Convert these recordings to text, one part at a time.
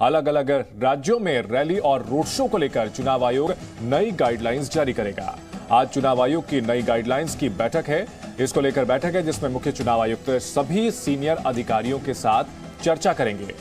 अलग अलग राज्यों में रैली और रोड शो को लेकर चुनाव आयोग नई गाइडलाइंस जारी करेगा। आज चुनाव आयोग की नई गाइडलाइंस की बैठक है। इसको लेकर बैठक है जिसमें मुख्य चुनाव आयुक्त सभी सीनियर अधिकारियों के साथ चर्चा करेंगे।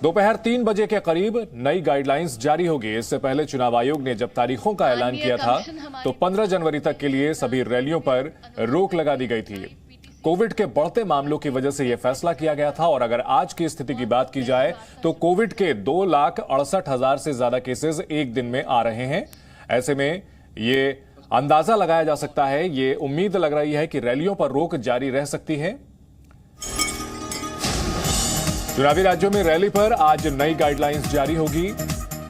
दोपहर 3 बजे के करीब नई गाइडलाइंस जारी होगी। इससे पहले चुनाव आयोग ने जब तारीखों का ऐलान किया था तो 15 जनवरी तक के लिए सभी रैलियों पर रोक लगा दी गई थी। कोविड के बढ़ते मामलों की वजह से यह फैसला किया गया था और अगर आज की स्थिति की बात की जाए तो कोविड के 2,68,000 से ज्यादा केसेस एक दिन में आ रहे हैं। ऐसे में ये अंदाजा लगाया जा सकता है, ये उम्मीद लग रही है कि रैलियों पर रोक जारी रह सकती है। चुनावी राज्यों में रैली पर आज नई गाइडलाइंस जारी होगी।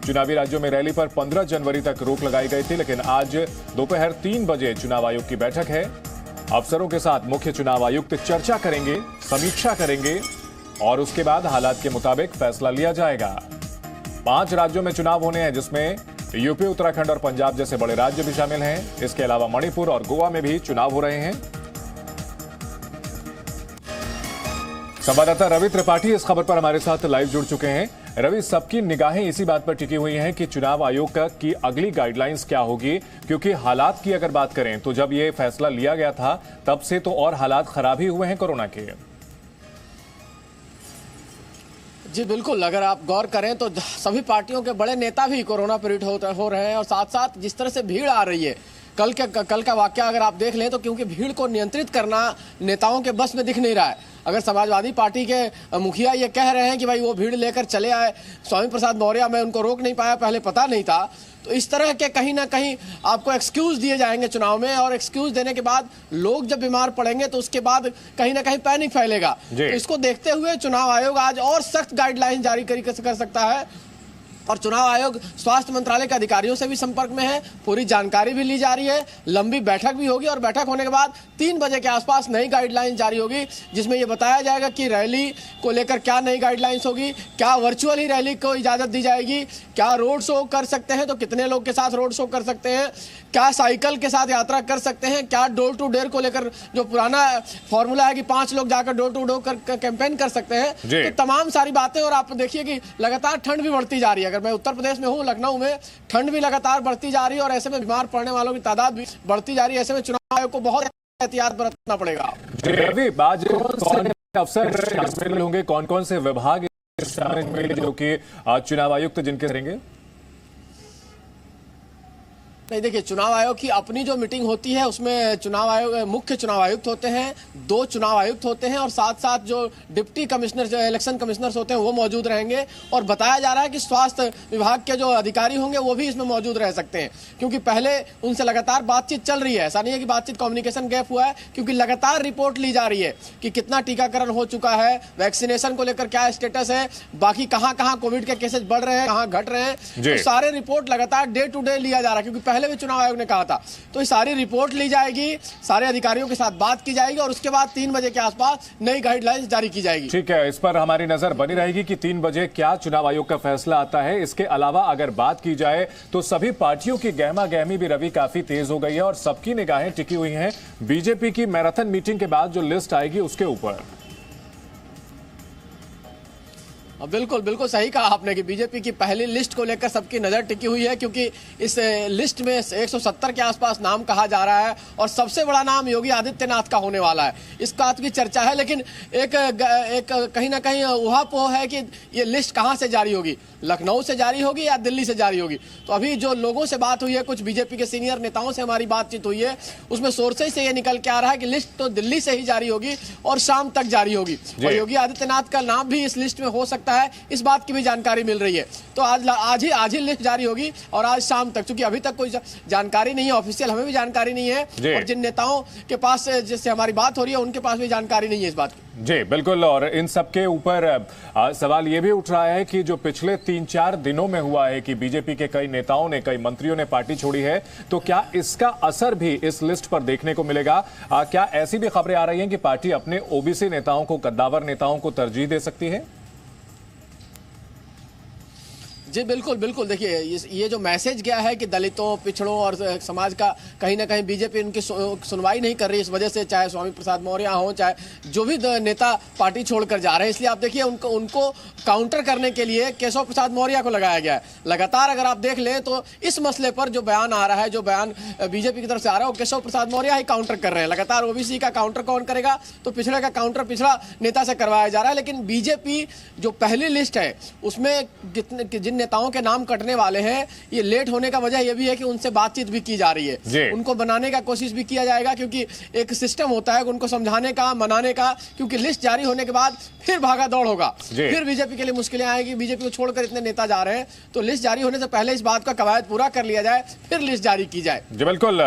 चुनावी राज्यों में रैली पर 15 जनवरी तक रोक लगाई गई थी, लेकिन आज दोपहर 3 बजे चुनाव आयोग की बैठक है। अफसरों के साथ मुख्य चुनाव आयुक्त चर्चा करेंगे, समीक्षा करेंगे और उसके बाद हालात के मुताबिक फैसला लिया जाएगा। 5 राज्यों में चुनाव होने हैं, जिसमें यूपी, उत्तराखंड और पंजाब जैसे बड़े राज्य भी शामिल हैं। इसके अलावा मणिपुर और गोवा में भी चुनाव हो रहे हैं। संवाददाता रवि त्रिपाठी इस खबर पर हमारे साथ लाइव जुड़ चुके हैं। रवि, सबकी निगाहें इसी बात पर टिकी हुई हैं कि चुनाव आयोग की अगली गाइडलाइंस क्या होगी, क्योंकि हालात की अगर बात करें तो जब ये फैसला लिया गया था तब से तो और हालात खराब ही हुए हैं कोरोना के। जी बिल्कुल, अगर आप गौर करें तो सभी पार्टियों के बड़े नेता भी कोरोना पीड़ित हो रहे हैं और साथ साथ जिस तरह से भीड़ आ रही है, कल का वाकया अगर आप देख लें तो क्योंकि भीड़ को नियंत्रित करना नेताओं के बस में दिख नहीं रहा है। अगर समाजवादी पार्टी के मुखिया ये कह रहे हैं कि भाई वो भीड़ लेकर चले आए, स्वामी प्रसाद मौर्य में उनको रोक नहीं पाया, पहले पता नहीं था, तो इस तरह के कहीं ना कहीं आपको एक्सक्यूज दिए जाएंगे चुनाव में और एक्सक्यूज देने के बाद लोग जब बीमार पड़ेंगे तो उसके बाद कहीं ना कहीं पैनिक फैलेगा। तो इसको देखते हुए चुनाव आयोग आज और सख्त गाइडलाइन जारी कर सकता है और चुनाव आयोग स्वास्थ्य मंत्रालय के अधिकारियों से भी संपर्क में है। पूरी जानकारी भी ली जा रही है, लंबी बैठक भी होगी और बैठक होने के बाद 3 बजे के आसपास नई गाइडलाइन जारी होगी, जिसमें यह बताया जाएगा कि रैली को लेकर क्या नई गाइडलाइंस होगी, क्या वर्चुअल ही रैली को इजाजत दी जाएगी, क्या रोड शो कर सकते हैं तो कितने लोग के साथ रोड शो कर सकते हैं, क्या साइकिल के साथ यात्रा कर सकते हैं, क्या डोर टू डोर को लेकर जो पुराना फॉर्मूला है कि 5 लोग जाकर डोर टू डोर कैंपेन कर सकते हैं, तो तमाम सारी बातें। और आप देखिए कि लगातार ठंड भी बढ़ती जा रही है। मैं उत्तर प्रदेश में हूं, लखनऊ में ठंड भी लगातार बढ़ती जा रही है और ऐसे में बीमार पड़ने वालों की तादाद भी बढ़ती जा रही है। ऐसे में चुनाव आयोग को बहुत एहतियात बरतना पड़ेगा। अफसर होंगे, कौन कौन से विभाग जो कि चुनाव आयुक्त जिनके रहेंगे? नहीं, देखिए, चुनाव आयोग की अपनी जो मीटिंग होती है उसमें चुनाव आयोग मुख्य चुनाव आयुक्त होते हैं, 2 चुनाव आयुक्त होते हैं और साथ साथ जो डिप्टी कमिश्नर, जो इलेक्शन कमिश्नर्स होते हैं वो मौजूद रहेंगे। और बताया जा रहा है कि स्वास्थ्य विभाग के जो अधिकारी होंगे वो भी इसमें मौजूद रह सकते हैं, क्योंकि पहले उनसे लगातार बातचीत चल रही है। ऐसा नहीं है कि बातचीत कम्युनिकेशन गैप हुआ है, क्योंकि लगातार रिपोर्ट ली जा रही है कि कितना टीकाकरण हो चुका है, वैक्सीनेशन को लेकर क्या स्टेटस है, बाकी कहाँ कहाँ कोविड के केसेज बढ़ रहे हैं, कहाँ घट रहे हैं, तो सारे रिपोर्ट लगातार डे टू डे लिया जा रहा है। क्योंकि पहले भी चुनाव आयोग ने कहा था, तो ये सारी रिपोर्ट ली जाएगी, सारे अधिकारियों के साथ बात की जाएगी और उसके बाद 3 बजे के आसपास नई गाइडलाइंस जारी की जाएगी। ठीक है, इस पर हमारी नजर बनी रहेगी कि 3 बजे क्या चुनाव आयोग का फैसला आता है। इसके अलावा अगर बात की जाए तो सभी पार्टियों की गहमा गहमी भी रवि काफी तेज हो गई है और सबकी निगाहें टिकी हुई हैं बीजेपी की मैराथन मीटिंग के बाद जो लिस्ट आएगी उसके ऊपर। बिल्कुल बिल्कुल सही कहा आपने कि बीजेपी की पहली लिस्ट को लेकर सबकी नजर टिकी हुई है, क्योंकि इस लिस्ट में 170 के आसपास नाम कहा जा रहा है और सबसे बड़ा नाम योगी आदित्यनाथ का होने वाला है। इस बात की चर्चा है, लेकिन एक कहीं ना कहीं उहापोह है कि ये लिस्ट कहां से जारी होगी, लखनऊ से जारी होगी या दिल्ली से जारी होगी। तो अभी जो लोगों से बात हुई है, कुछ बीजेपी के सीनियर नेताओं से हमारी बातचीत हुई है, उसमें सोर्सेज से ये निकल के आ रहा है कि लिस्ट तो दिल्ली से ही जारी होगी और शाम तक जारी होगी और योगी आदित्यनाथ का नाम भी इस लिस्ट में हो सकता है, इस बात की भी जानकारी मिल रही है। तो आज ही लिस्ट जारी होगी और आज शाम तक, क्योंकि अभी तक कोई जानकारी नहीं है ऑफिशियल, हमें भी जानकारी नहीं है और जिन नेताओं के पास जिससे हमारी बात हो रही है उनके पास भी जानकारी नहीं है इस बात की। जी बिल्कुल, और इन सब के ऊपर सवाल ये भी उठ रहा है कि जो पिछले 3-4 दिनों में हुआ है कि बीजेपी के कई नेताओं ने, कई मंत्रियों ने पार्टी छोड़ी है, तो क्या इसका असर भी इस लिस्ट पर देखने को मिलेगा? क्या ऐसी भी खबरें आ रही हैं कि पार्टी अपने ओबीसी नेताओं को, कद्दावर नेताओं को तरजीह दे सकती है? जी बिल्कुल बिल्कुल। देखिए ये जो मैसेज गया है कि दलितों, पिछड़ों और समाज का कहीं ना कहीं बीजेपी उनकी सुनवाई नहीं कर रही, इस वजह से चाहे स्वामी प्रसाद मौर्य हो, चाहे जो भी नेता पार्टी छोड़कर जा रहे हैं, इसलिए आप देखिए उनको काउंटर करने के लिए केशव प्रसाद मौर्य को लगाया गया है। लगातार अगर आप देख लें तो इस मसले पर जो बयान आ रहा है, जो बयान बीजेपी की तरफ से आ रहा है, वो केशव प्रसाद मौर्य ही काउंटर कर रहे हैं। लगातार ओबीसी का काउंटर कौन करेगा, तो पिछड़े का काउंटर पिछड़ा नेता से करवाया जा रहा है। लेकिन बीजेपी जो पहली लिस्ट है उसमें जिन नेताओं के नाम कटने वाले हैं, ये लेट होने का वजह यह भी है कि उनसे बातचीत भी की जा रही है, उनको बनाने का कोशिश भी किया जाएगा, क्योंकि एक सिस्टम होता है उनको समझाने का, मनाने का, क्योंकि लिस्ट जारी होने के बाद फिर भागा दौड़ होगा, फिर बीजेपी के लिए मुश्किलें आएगी। बीजेपी को छोड़कर इतने नेता जा रहे हैं, तो लिस्ट जारी होने से पहले इस बात का कवायद पूरा कर लिया जाए, फिर लिस्ट जारी की जाए। जी बिल्कुल,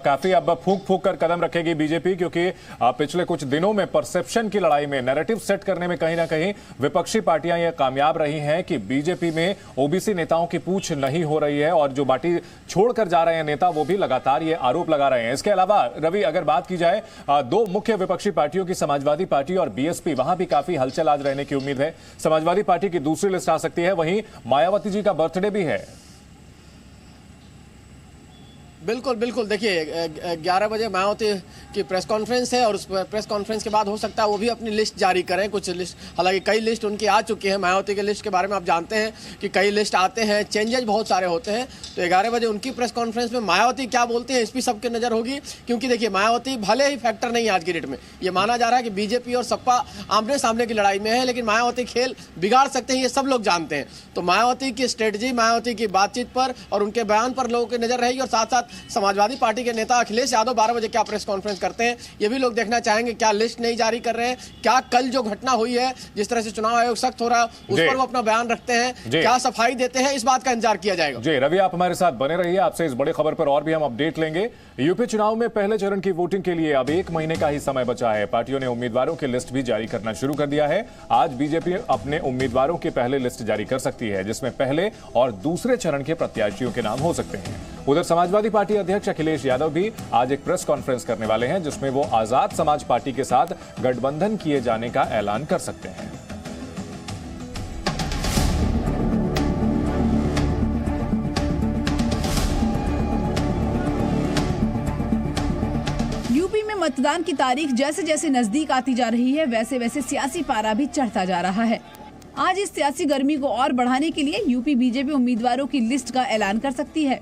काफी अब फूंक फूंक कर कदम रखेगी बीजेपी, क्योंकि पिछले कुछ दिनों में परसेप्शन की लड़ाई में, नैरेटिव सेट करने में कहीं ना कहीं विपक्षी पार्टियां ये कामयाब रही हैं कि बीजेपी में ओबीसी नेताओं की पूछ नहीं हो रही है, और जो पार्टी छोड़कर जा रहे हैं नेता, वो भी लगातार ये आरोप लगा रहे हैं। इसके अलावा रवि, अगर बात की जाए दो मुख्य विपक्षी पार्टियों की, समाजवादी पार्टी और बीएसपी, वहां भी काफी हलचल आज रहने की उम्मीद है। समाजवादी पार्टी की दूसरी लिस्ट आ सकती है, वहीं मायावती जी का बर्थडे भी है। बिल्कुल बिल्कुल। देखिए 11 बजे मायावती की प्रेस कॉन्फ्रेंस है, और उस प्रेस कॉन्फ्रेंस के बाद हो सकता है वो भी अपनी लिस्ट जारी करें। कुछ लिस्ट, हालांकि कई लिस्ट उनकी आ चुकी है। मायावती की लिस्ट के बारे में आप जानते हैं कि कई लिस्ट आते हैं, चेंजेज बहुत सारे होते हैं। तो 11 बजे उनकी प्रेस कॉन्फ्रेंस में मायावती क्या बोलती है, इस पर सबकी नजर होगी, क्योंकि देखिए मायावती भले ही फैक्टर नहीं है आज की डेट में। ये माना जा रहा है कि बीजेपी और सपा आमने सामने की लड़ाई में है, लेकिन मायावती खेल बिगाड़ सकते हैं, ये सब लोग जानते हैं। तो मायावती की स्ट्रेटजी, मायावती की बातचीत पर और उनके बयान पर लोगों की नजर रहेगी, और साथ साथ समाजवादी पार्टी के नेता अखिलेश यादव 12 बजे क्या प्रेस कॉन्फ्रेंस करते हैं, ये भी लोग देखना चाहेंगे। क्या लिस्ट नहीं जारी कर रहे हैं, क्या कल जो घटना हुई है, जिस तरह से चुनाव आयोग सख्त हो रहा है, उस पर वो अपना बयान रखते हैं, क्या सफाई देते हैं, इस बात का इंतजार किया जाएगा। जी रवि, आप हमारे साथ बने रहिए, आपसे इस बड़ी खबर पर और भी हम अपडेट लेंगे। यूपी चुनाव में पहले चरण की वोटिंग के लिए अब 1 महीने का ही समय बचा है। पार्टियों ने उम्मीदवारों की लिस्ट भी जारी करना शुरू कर दिया है। आज बीजेपी अपने उम्मीदवारों की पहले लिस्ट जारी कर सकती है, जिसमें पहले और दूसरे चरण के प्रत्याशियों के नाम हो सकते हैं। उधर समाजवादी पार्टी अध्यक्ष अखिलेश यादव भी आज एक प्रेस कॉन्फ्रेंस करने वाले हैं, जिसमें वो आजाद समाज पार्टी के साथ गठबंधन किए जाने का ऐलान कर सकते हैं। यूपी में मतदान की तारीख जैसे जैसे नजदीक आती जा रही है, वैसे वैसे सियासी पारा भी चढ़ता जा रहा है। आज इस सियासी गर्मी को और बढ़ाने के लिए यूपी बीजेपी उम्मीदवारों की लिस्ट का ऐलान कर सकती है।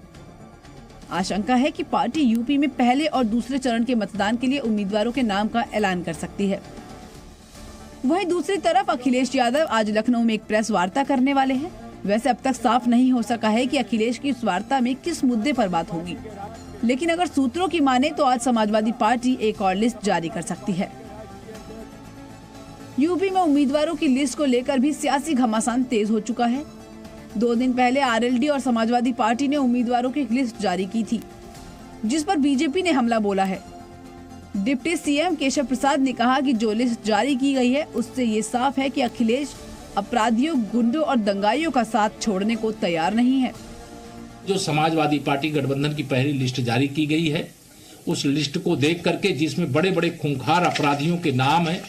आशंका है कि पार्टी यूपी में पहले और दूसरे चरण के मतदान के लिए उम्मीदवारों के नाम का ऐलान कर सकती है। वहीं दूसरी तरफ अखिलेश यादव आज लखनऊ में एक प्रेस वार्ता करने वाले हैं। वैसे अब तक साफ नहीं हो सका है कि अखिलेश की इस वार्ता में किस मुद्दे पर बात होगी, लेकिन अगर सूत्रों की माने तो आज समाजवादी पार्टी एक और लिस्ट जारी कर सकती है। यूपी में उम्मीदवारों की लिस्ट को लेकर भी सियासी घमासान तेज हो चुका है। 2 दिन पहले आरएलडी और समाजवादी पार्टी ने उम्मीदवारों की एक लिस्ट जारी की थी, जिस पर बीजेपी ने हमला बोला है। डिप्टी सीएम केशव प्रसाद ने कहा कि जो लिस्ट जारी की गई है उससे ये साफ है कि अखिलेश अपराधियों, गुंडों और दंगाइयों का साथ छोड़ने को तैयार नहीं है। जो समाजवादी पार्टी गठबंधन की पहली लिस्ट जारी की गई है, उस लिस्ट को देख करके, जिसमें बड़े बड़े खूंखार अपराधियों के नाम है,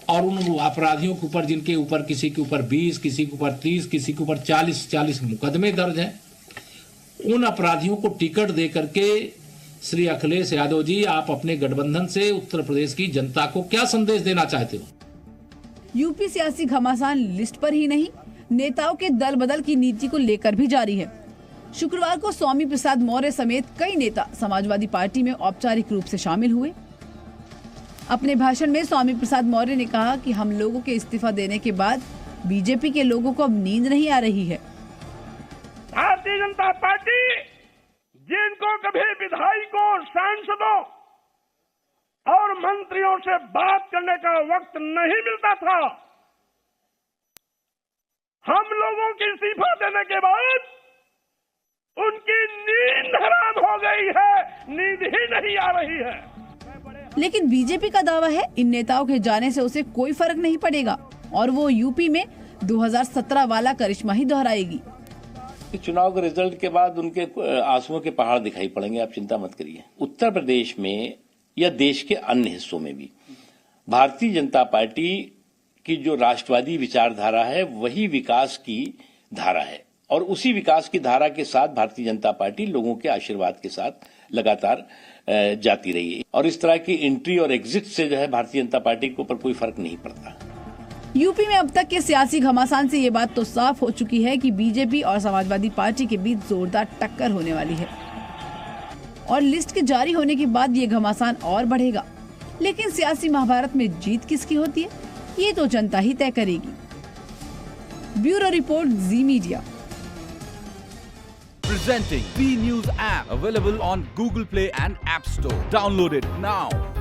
और उन अपराधियों के ऊपर, जिनके ऊपर किसी के ऊपर 20, किसी के ऊपर 30, किसी के ऊपर 40 मुकदमे दर्ज हैं, उन अपराधियों को टिकट दे करके श्री अखिलेश यादव जी, आप अपने गठबंधन से उत्तर प्रदेश की जनता को क्या संदेश देना चाहते हो? यूपी सियासी घमासान लिस्ट पर ही नहीं, नेताओं के दल बदल की नीति को लेकर भी जारी है। शुक्रवार को स्वामी प्रसाद मौर्य समेत कई नेता समाजवादी पार्टी में औपचारिक रूप से शामिल हुए। अपने भाषण में स्वामी प्रसाद मौर्य ने कहा कि हम लोगों के इस्तीफा देने के बाद बीजेपी के लोगों को अब नींद नहीं आ रही है। भारतीय जनता पार्टी, जिनको कभी विधायकों, सांसदों और मंत्रियों से बात करने का वक्त नहीं मिलता था, हम लोगों के इस्तीफा देने के बाद उनकी नींद हराम हो गई है, नींद ही नहीं आ रही है। लेकिन बीजेपी का दावा है इन नेताओं के जाने से उसे कोई फर्क नहीं पड़ेगा और वो यूपी में 2017 वाला करिश्मा ही दोहराएगी। चुनाव के रिजल्ट के बाद उनके आंसुओं के पहाड़ दिखाई पड़ेंगे, आप चिंता मत करिए। उत्तर प्रदेश में या देश के अन्य हिस्सों में भी भारतीय जनता पार्टी की जो राष्ट्रवादी विचारधारा है, वही विकास की धारा है और उसी विकास की धारा के साथ भारतीय जनता पार्टी लोगों के आशीर्वाद के साथ लगातार जाती रही है और इस तरह की एंट्री और एग्जिट से जो है भारतीय जनता पार्टी के ऊपर कोई फर्क नहीं पड़ता। यूपी में अब तक के सियासी घमासान से ये बात तो साफ हो चुकी है कि बीजेपी और समाजवादी पार्टी के बीच जोरदार टक्कर होने वाली है और लिस्ट के जारी होने के बाद ये घमासान और बढ़ेगा। लेकिन सियासी महाभारत में जीत किसकी होती है, ये तो जनता ही तय करेगी। Bureau report, ji media. Presenting B News app, available on Google Play and App Store. Download it now.